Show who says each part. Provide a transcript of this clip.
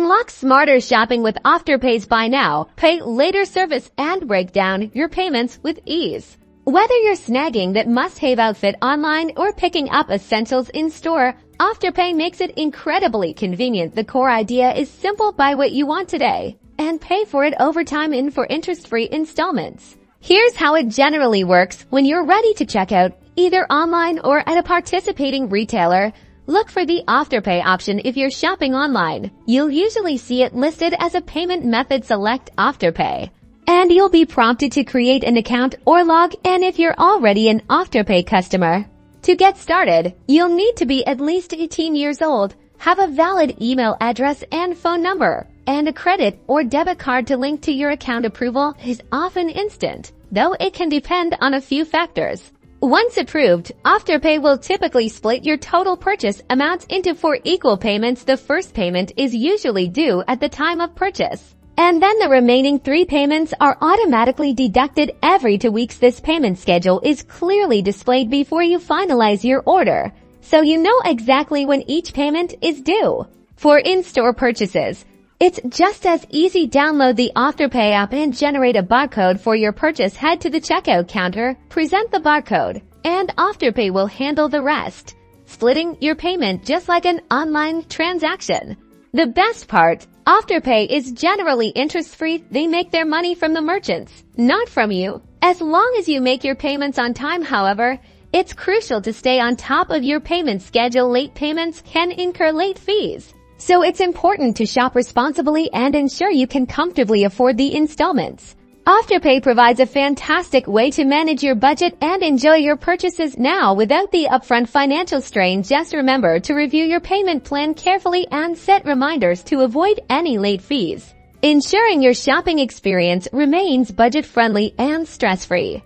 Speaker 1: Unlock smarter shopping with Afterpay's Buy Now, Pay Later service and break down your payments with ease. Whether you're snagging that must-have outfit online or picking up essentials in-store, Afterpay makes it incredibly convenient. The core idea is simple: buy what you want today and pay for it over time for interest-free installments. Here's how it generally works when you're ready to check out, either online or at a participating retailer. Look for the Afterpay option if you're shopping online. You'll usually see it listed as a payment method. Select Afterpay, and you'll be prompted to create an account or log in if you're already an Afterpay customer. To get started, you'll need to be at least 18 years old, have a valid email address and phone number, and a credit or debit card to link to your account. Approval is often instant, though it can depend on a few factors. Once approved, Afterpay will typically split your total purchase amount into 4 equal payments. The first payment is usually due at the time of purchase, and then the remaining 3 payments are automatically deducted every 2 weeks. This payment schedule is clearly displayed before you finalize your order, so you know exactly when each payment is due. For in-store purchases, it's just as easy. Download the Afterpay app and generate a barcode for your purchase. Head to the checkout counter, present the barcode, and Afterpay will handle the rest, splitting your payment just like an online transaction. The best part, Afterpay is generally interest-free. They make their money from the merchants, not from you, as long as you make your payments on time. However, it's crucial to stay on top of your payment schedule. Late payments can incur late fees, so it's important to shop responsibly and ensure you can comfortably afford the installments. Afterpay provides a fantastic way to manage your budget and enjoy your purchases now without the upfront financial strain. Just remember to review your payment plan carefully and set reminders to avoid any late fees, ensuring your shopping experience remains budget-friendly and stress-free.